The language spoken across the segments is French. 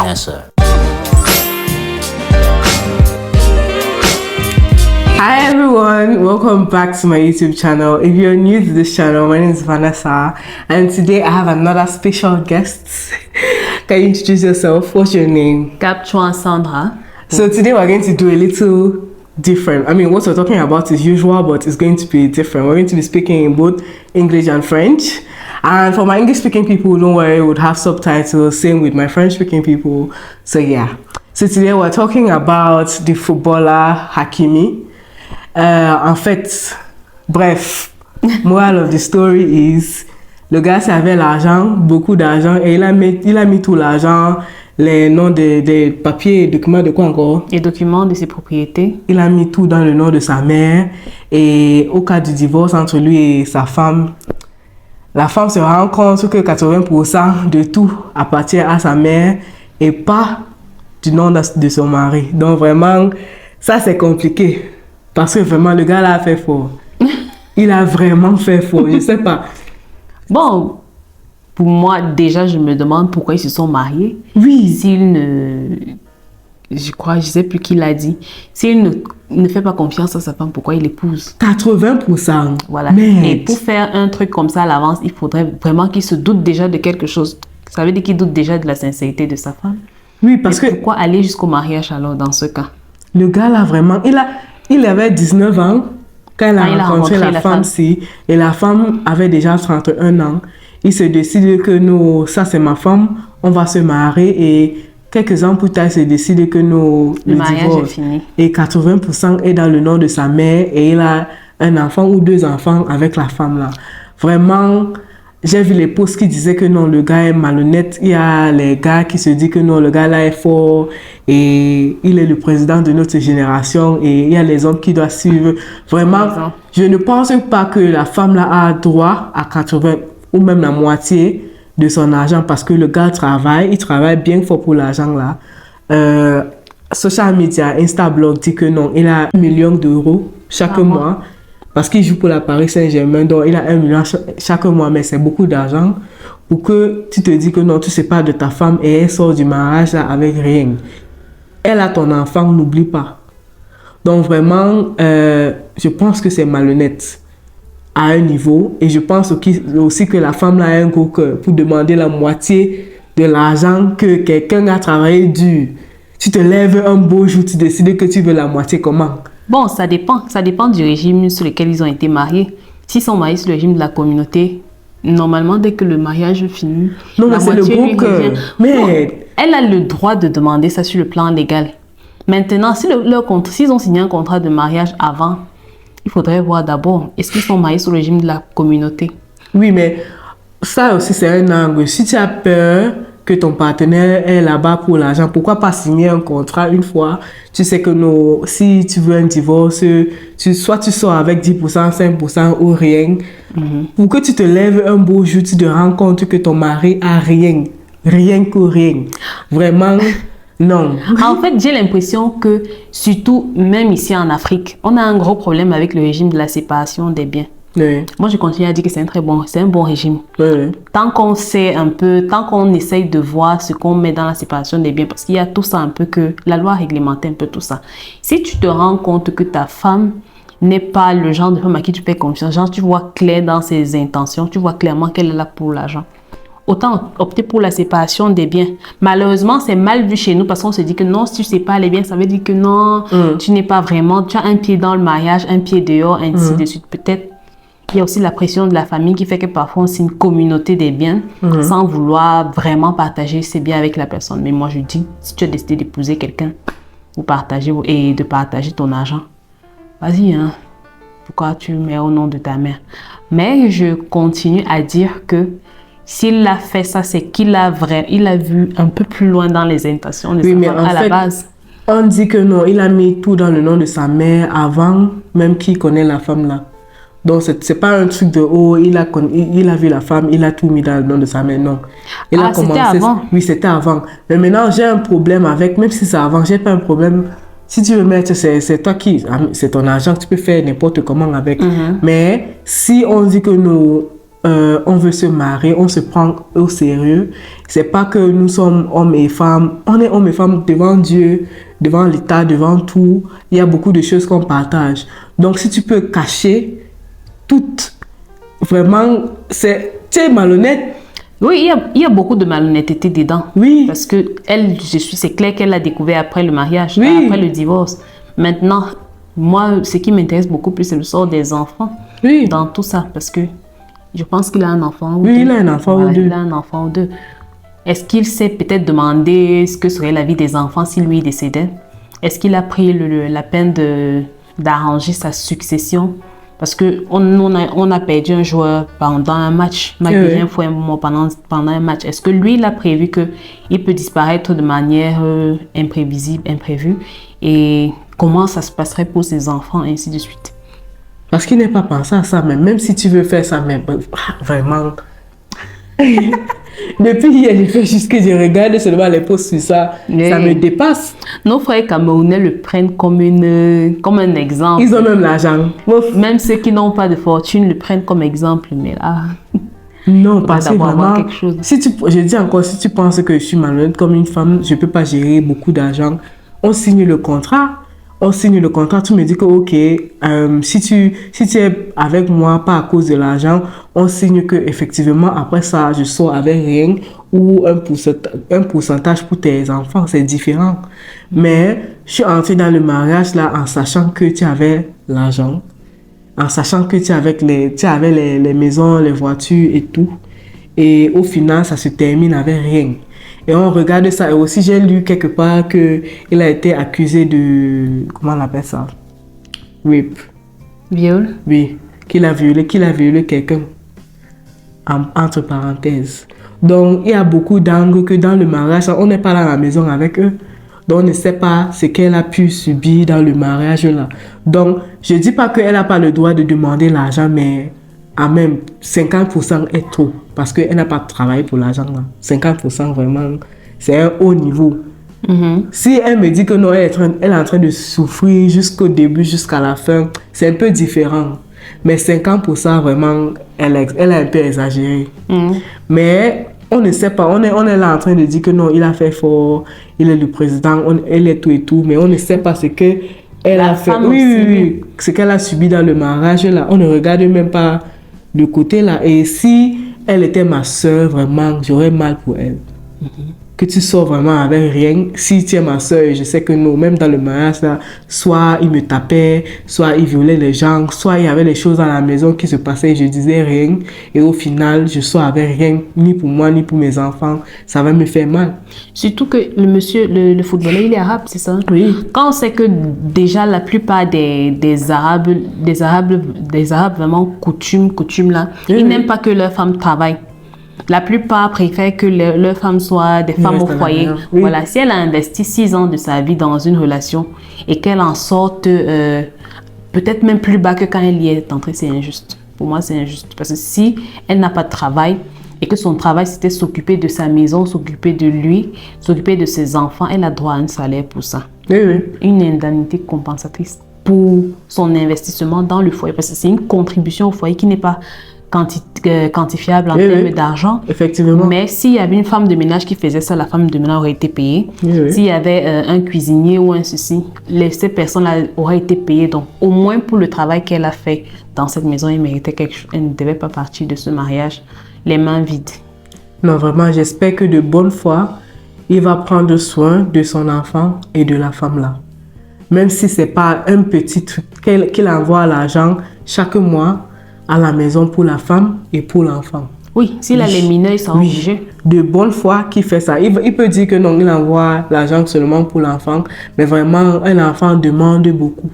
Vanessa. Hi everyone, welcome back to my YouTube channel. If you're new to this channel, my name is Vanessa and today I have another special guest. Can you introduce yourself? What's your name? Capchuan Sandra. So today we're going to do a little different. I mean, what we're talking about is usual, but it's going to be different. We're going to be speaking in both English and French. And for my English speaking people, don't worry, we would have subtitles, same with my French speaking people. So yeah. So today we're talking about the footballer Hakimi. En fait, bref, moral of the story is, le gars avait l'argent, beaucoup d'argent, et il a mis tout l'argent, les noms des papiers, documents de quoi encore? Les documents de ses propriétés. Il a mis tout dans le nom de sa mère, et au cas du divorce entre lui et sa femme, la femme se rend compte que 80% de tout appartient à sa mère et pas du nom de son mari. Donc vraiment, ça c'est compliqué. Parce que vraiment, le gars là a fait fort. Il a vraiment fait fort, je sais pas. Bon, pour moi, déjà, je me demande pourquoi ils se sont mariés. Oui. S'il ne... je sais plus qui l'a dit. S'il ne fait pas confiance à sa femme, pourquoi il l'épouse? 80%. Voilà. Mais... Et pour faire un truc comme ça à l'avance, il faudrait vraiment qu'il se doute déjà de quelque chose. Ça veut dire qu'il doute déjà de la sincérité de sa femme. Oui, parce que... Pourquoi aller jusqu'au mariage alors dans ce cas? Le gars là, vraiment, il avait 19 ans quand il a rencontré la femme. Et la femme avait déjà 31 ans. Il se décide que nous, ça c'est ma femme, on va se marier. Et quelques ans plus tard, il se décide que le mariage est fini. Et 80% est dans le nom de sa mère. Et il a un enfant ou 2 enfants avec la femme là. Vraiment... J'ai vu les posts qui disaient que non, le gars est malhonnête. Il y a les gars qui se disent que non, le gars là est fort et il est le président de notre génération et il y a les hommes qui doivent suivre. Vraiment, je ne pense pas que la femme là a droit à 80 ou même la moitié de son argent parce que le gars travaille, il travaille bien fort pour l'argent là. Social media, Instablog dit que non, il a 1 million d'euros chaque mois. Parce qu'il joue pour la Paris Saint-Germain, donc il a 1 million chaque mois, mais c'est beaucoup d'argent pour que tu te dis que non, tu ne sais pas de ta femme et elle sort du mariage là, avec rien. Elle a ton enfant, n'oublie pas. Donc vraiment, je pense que c'est malhonnête à un niveau et je pense aussi que la femme là a un gros cœur pour demander la moitié de l'argent que quelqu'un a travaillé dur. Tu te lèves un beau jour, tu décides que tu veux la moitié, comment? Bon, ça dépend du régime sur lequel ils ont été mariés. S'ils sont mariés sur le régime de la communauté, normalement, dès que le mariage finit, non, mais c'est le gros cœur. Mais bon, elle a le droit de demander ça sur le plan légal. Maintenant, s'ils ont signé un contrat de mariage avant, il faudrait voir d'abord, est-ce qu'ils sont mariés sur le régime de la communauté? Oui, mais ça aussi, c'est un angle. Si tu as peur que ton partenaire est là-bas pour l'argent, pourquoi pas signer un contrat une fois? Tu sais que si tu veux un divorce, soit tu sors avec 10%, 5% ou rien. Pour que tu te lèves un beau jour, tu te rends compte que ton mari a rien. Rien que rien. Vraiment, non. En fait, j'ai l'impression que, surtout même ici en Afrique, on a un gros problème avec le régime de la séparation des biens. Oui. Moi, je continue à dire que c'est un bon régime. Oui. Tant qu'on sait un peu, tant qu'on essaye de voir ce qu'on met dans la séparation des biens, parce qu'il y a tout ça un peu que la loi réglemente un peu tout ça. Si tu te rends compte que ta femme n'est pas le genre de femme à qui tu fais confiance, genre tu vois clair dans ses intentions, tu vois clairement qu'elle est là pour l'argent, autant opter pour la séparation des biens. Malheureusement, c'est mal vu chez nous parce qu'on se dit que non, si tu sépares les biens, ça veut dire que non, tu n'es pas vraiment, tu as un pied dans le mariage, un pied dehors, ainsi de suite. Peut-être il y a aussi la pression de la famille qui fait que parfois on signe une communauté des biens sans vouloir vraiment partager ses biens avec la personne. Mais moi je dis, si tu as décidé d'épouser quelqu'un et de partager ton argent, vas-y, hein. Pourquoi tu mets au nom de ta mère? Mais je continue à dire que s'il a fait ça, c'est qu'il a vu un peu plus loin dans les intentions de sa femme à la base. On dit que non, il a mis tout dans le nom de sa mère avant même qu'il connaît la femme là. Donc, c'est pas un truc de oh, il a vu la femme, il a tout mis dans le nom de sa mère. Non. C'était avant. Oui, c'était avant. Mais maintenant, j'ai un problème avec, même si c'est avant, j'ai pas un problème. Si tu veux mettre, c'est toi c'est ton argent, tu peux faire n'importe comment avec. Mais si on dit que on veut se marier, on se prend au sérieux. C'est pas que nous sommes hommes et femmes. On est hommes et femmes devant Dieu, devant l'État, devant tout. Il y a beaucoup de choses qu'on partage. Donc, si tu peux cacher tout, vraiment, tu es malhonnête. Oui, il y a beaucoup de malhonnêteté dedans. Oui. Parce que c'est clair qu'elle l'a découvert après le mariage, Oui. après le divorce. Maintenant, moi, ce qui m'intéresse beaucoup plus, c'est le sort des enfants Oui. dans tout ça. Parce que je pense qu'il a un enfant ou Oui, deux. il a un enfant ou deux. Il a un enfant ou deux. Est-ce qu'il s'est peut-être demandé ce que serait la vie des enfants si lui décédait? Est-ce qu'il a pris la peine d'arranger sa succession? Parce qu'on a perdu un joueur pendant un match. Magdalene foi un moment pendant un match. Est-ce que lui, il a prévu qu'il peut disparaître de manière imprévisible, imprévue? Et comment ça se passerait pour ses enfants, et ainsi de suite? Parce qu'il n'est pas pensé à ça, même si tu veux faire ça, mais vraiment. Depuis hier, j'ai fait juste que je regarde seulement les posts sur ça. Oui. Ça me dépasse. Nos frères camerounais le prennent comme un exemple. Ils ont même l'argent. Même ceux qui n'ont pas de fortune le prennent comme exemple. Mais là, non, parce que vraiment, quelque chose. Je dis encore, si tu penses que je suis malhonnête comme une femme, je ne peux pas gérer beaucoup d'argent. On signe le contrat. Tu me dis que ok, si tu es avec moi pas à cause de l'argent, on signe que effectivement après ça je sors avec rien ou un pourcentage pour tes enfants, c'est différent. Mais je suis entrée dans le mariage là en sachant que tu avais l'argent, en sachant que tu avais les maisons, les voitures et tout, et au final ça se termine avec rien. Et on regarde ça. Et aussi, j'ai lu quelque part qu'il a été accusé de... Comment on appelle ça? Rape. Viol? Oui. Qu'il a violé quelqu'un. Entre parenthèses. Donc, il y a beaucoup d'angles que dans le mariage, on n'est pas là à la maison avec eux. Donc, on ne sait pas ce qu'elle a pu subir dans le mariage là. Donc, je ne dis pas qu'elle n'a pas le droit de demander l'argent, mais à même 50% est trop. Parce qu'elle n'a pas travaillé pour l'argent là. 50% vraiment, c'est un haut niveau. Si elle me dit que non, elle est en train de souffrir jusqu'au début, jusqu'à la fin, c'est un peu différent. Mais 50% vraiment, elle a un peu exagéré. Mais on ne sait pas, on est là en train de dire que non, il a fait fort, il est le président, elle est tout et tout, mais on ne sait pas ce que elle a fait. Oui, ce qu'elle a subi dans le mariage là, on ne regarde même pas le côté là. Et si elle était ma soeur, vraiment, j'aurais mal pour elle. Que tu sors vraiment avec rien. Si tu es ma soeur, je sais que non, même dans le mariage, là, soit il me tapait, soit il violait les gens, soit il y avait des choses à la maison qui se passaient et je disais rien. Et au final, je sors avec rien, ni pour moi, ni pour mes enfants. Ça va me faire mal. Surtout que le monsieur, le footballeur, il est arabe, c'est ça? Oui. Quand on sait que déjà la plupart des Arabes vraiment coutume là, ils n'aiment pas que leurs femmes travaillent. La plupart préfèrent que leurs femmes soient des femmes au foyer. Oui. Voilà, si elle a investi 6 ans de sa vie dans une relation et qu'elle en sorte peut-être même plus bas que quand elle y est entrée, c'est injuste. Pour moi, c'est injuste. Parce que si elle n'a pas de travail et que son travail, c'était s'occuper de sa maison, s'occuper de lui, s'occuper de ses enfants, elle a droit à un salaire pour ça. Oui, oui. Une indemnité compensatrice pour son investissement dans le foyer. Parce que c'est une contribution au foyer qui n'est pas quantifiable en termes d'argent. Effectivement. Mais s'il y avait une femme de ménage qui faisait ça, la femme de ménage aurait été payée. Oui. S'il y avait un cuisinier ou un ceci, ces personnes-là auraient été payées. Donc, au moins pour le travail qu'elle a fait dans cette maison, elle méritait quelque chose. Elle ne devait pas partir de ce mariage les mains vides. Non, vraiment, j'espère que de bonne foi, il va prendre soin de son enfant et de la femme là. Même si ce n'est pas un petit truc qu'il envoie l'argent chaque mois à la maison pour la femme et pour l'enfant. Oui, s'il a les mineurs, ils sont obligés. De bonne foi qui fait ça. Il peut dire que non, il envoie l'argent seulement pour l'enfant, mais vraiment, un enfant demande beaucoup.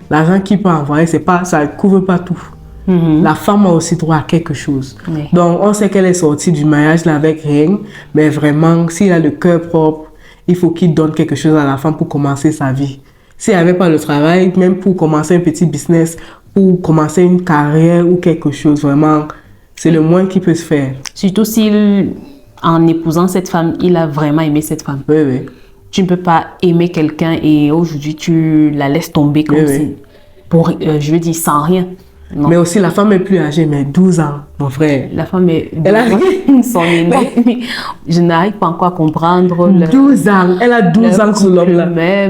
L'argent qu'il peut envoyer, ça ne couvre pas tout. La femme a aussi droit à quelque chose. Oui. Donc, on sait qu'elle est sortie du mariage là avec rien, mais vraiment, s'il a le cœur propre, il faut qu'il donne quelque chose à la femme pour commencer sa vie. S'il n'y avait pas le travail, même pour commencer un petit business, pour commencer une carrière ou quelque chose, vraiment, c'est le moins qui peut se faire. Surtout s'il, en épousant cette femme, il a vraiment aimé cette femme. Oui, oui. Tu ne peux pas aimer quelqu'un et aujourd'hui tu la laisses tomber comme si, je veux dire, sans rien. Non. Mais aussi, la femme est plus âgée, mais 12 ans, mon frère. La femme est... Elle a... son aînée. Je n'arrive pas encore à comprendre. 12 ans. Elle a 12 ans sur l'homme là. Mais...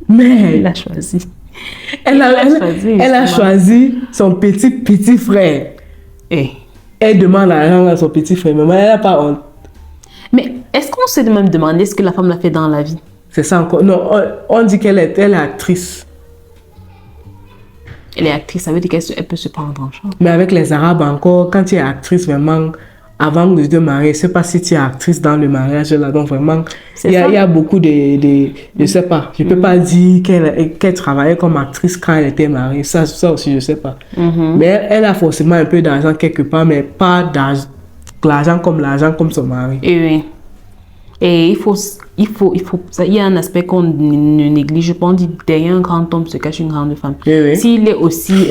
Mais... Elle a choisi. Elle a choisi son petit frère. Et... Elle demande l'argent à son petit frère. Maman, elle n'a pas honte. Mais est-ce qu'on s'est même demandé ce que la femme l'a fait dans la vie? C'est ça encore. Non, on dit qu'elle est actrice. Elle est actrice, ça veut dire qu'elle peut se prendre en charge. Mais avec les Arabes encore, quand tu es actrice, vraiment, avant de te marier, je ne sais pas si tu es actrice dans le mariage là. Donc vraiment, il y a beaucoup de je ne sais pas. Je ne peux pas dire qu'elle travaillait comme actrice quand elle était mariée. Ça aussi, je ne sais pas. Mais elle a forcément un peu d'argent quelque part, mais pas l'argent comme son mari. Et oui. Et il y a un aspect qu'on ne néglige. Je pense que derrière un grand homme se cache une grande femme. Oui. S'il est aussi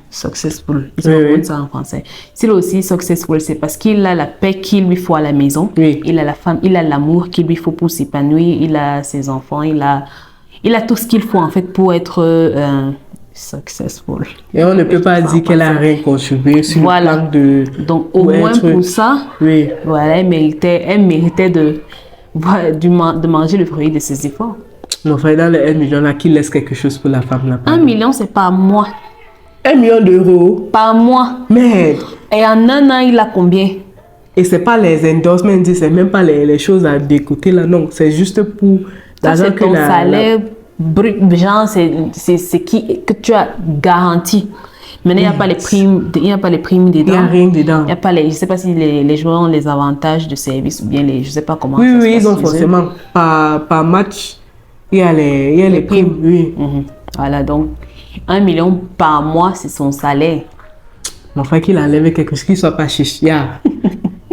successful, ça en français. S'il est aussi successful, c'est parce qu'il a la paix qu'il lui faut à la maison. Oui. Il a la femme, il a l'amour qu'il lui faut pour s'épanouir. Il a ses enfants, il a tout ce qu'il faut en fait pour être successful. Et on ne peut pas dire qu'elle a rien contribué sur le plan de... Donc au moins pour ça, oui. Voilà, elle méritait de manger le fruit de ses efforts. Non, frère, dans les 1 million là, qui laisse quelque chose pour la femme là? 1 million, c'est pas moi. 1 million d'euros? Pas moi. Merde. Et en un an, il a combien? Et c'est pas les endorsements, c'est même pas les choses à décoter là, non. C'est juste pour l'argent que ton salaire brut, genre, c'est que tu as garanti. Maintenant, il n'y a pas les primes, il n'y a pas les primes dedans. Il n'y a rien dedans. Il n'y a pas les, je ne sais pas si les joueurs ont les avantages de service ou bien les, je ne sais pas comment. Oui, ils ont forcément. Par match, il y a les primes. Oui. Voilà, donc 1 million par mois, c'est son salaire. Mon frère, qu'il enlève quelque chose, qu'il ne soit pas chichia.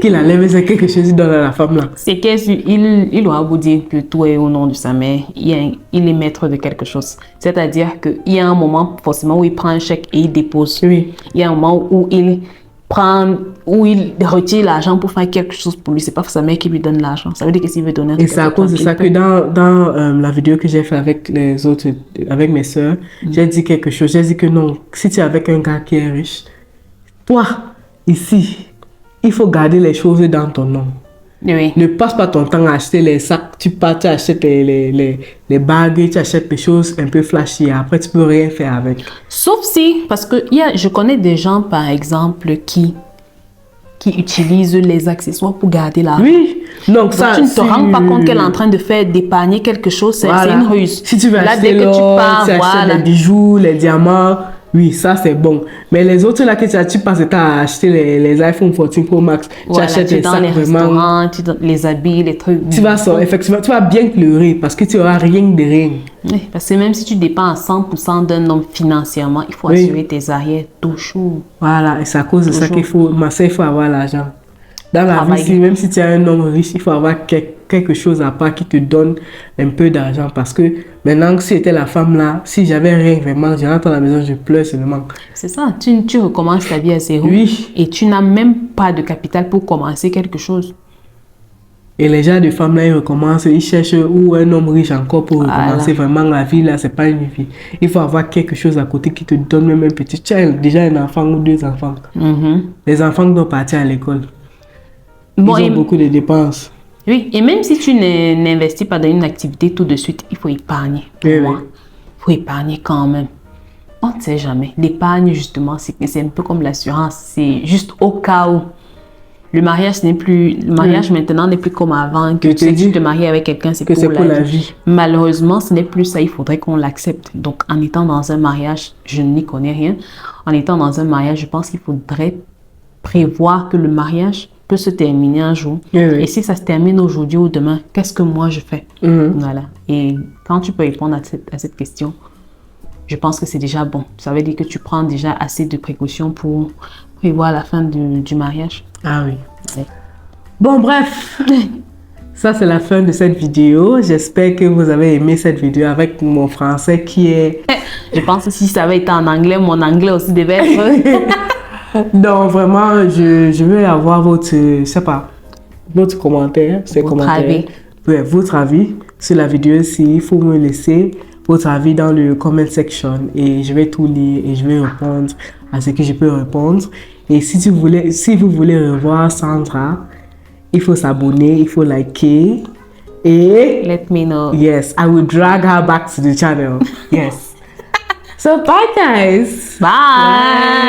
Qu'il enlève quelque chose, il donne à la femme là. C'est qu'il doit vous dire que tout est au nom de sa mère. Il est maître de quelque chose. C'est-à-dire qu'il y a un moment forcément où il prend un chèque et il dépose. Oui. Il y a un moment où il retire l'argent pour faire quelque chose pour lui. C'est pas sa mère qui lui donne l'argent. Ça veut dire que s'il veut donner. Et c'est à cause de ça que dans la vidéo que j'ai fait avec les autres, avec mes soeurs, j'ai dit quelque chose. J'ai dit que non, si tu es avec un gars qui est riche, toi, ici, il faut garder les choses dans ton nom. Oui. Ne passe pas ton temps à acheter les sacs. Tu achètes les bagues, tu achètes des choses un peu flashy. Après, tu peux rien faire avec. Sauf si, parce que je connais des gens, par exemple, qui utilisent les accessoires pour garder l'argent. Oui. Donc ça, tu ne te rends pas compte qu'elle est en train de faire d'épargner quelque chose. C'est une ruse. Si tu veux acheter l'or, tu achètes les bijoux, les diamants. Oui, ça c'est bon. Mais les autres là que tu passes le temps à acheter les iPhone 14 Pro Max, voilà, tu achètes les sacs vraiment. Les habits, les trucs. Effectivement, tu vas bien pleurer parce que tu n'auras rien de rien. Oui, parce que même si tu dépends à 100% d'un homme financièrement, il faut assurer tes arrières toujours. Voilà, et c'est à cause de ça qu'il faut avoir l'argent. Dans la vie, même si tu es un homme riche, il faut avoir quelque chose à part qui te donne un peu d'argent. Parce que maintenant, si j'étais la femme là, si j'avais rien vraiment, je rentre à la maison, je pleure seulement. C'est ça, tu recommences ta vie à zéro. Oui. Et tu n'as même pas de capital pour commencer quelque chose. Et les gens de femmes là, ils recommencent, ils cherchent où un homme riche encore pour recommencer. Vraiment, la vie là, c'est pas une vie. Il faut avoir quelque chose à côté qui te donne même un petit. Tu as déjà un enfant ou 2 enfants. Les enfants doivent partir à l'école. Bon, ils ont beaucoup de dépenses. Oui, et même si tu n'investis pas dans une activité tout de suite, il faut épargner. Il faut épargner quand même. On ne sait jamais. L'épargne, justement, c'est un peu comme l'assurance. C'est juste au cas où. Le mariage maintenant n'est plus comme avant. Que tu te maries avec quelqu'un, c'est pour la vie. Malheureusement, ce n'est plus ça. Il faudrait qu'on l'accepte. Donc, en étant dans un mariage, je n'y connais rien. En étant dans un mariage, je pense qu'il faudrait prévoir que le mariage peut se terminer un jour. Et si ça se termine aujourd'hui ou demain, qu'est-ce que moi je fais? Voilà. Et quand tu peux répondre à cette question, je pense que c'est déjà bon. Ça veut dire que tu prends déjà assez de précautions pour prévoir la fin du mariage. Ah oui. Bon, bref. Ça, c'est la fin de cette vidéo. J'espère que vous avez aimé cette vidéo avec mon français qui est... Je pense que si ça avait été en anglais, mon anglais aussi devait être... Non, vraiment, je veux avoir votre commentaire, votre avis. Ouais, votre avis sur la vidéo. Il faut me laisser votre avis dans le comment section et je vais tout lire et je vais répondre à ce que je peux répondre. Et si vous voulez revoir Sandra, il faut s'abonner, il faut liker et Let me know. yes, I will drag her back to the channel. Yes. So bye guys. Bye.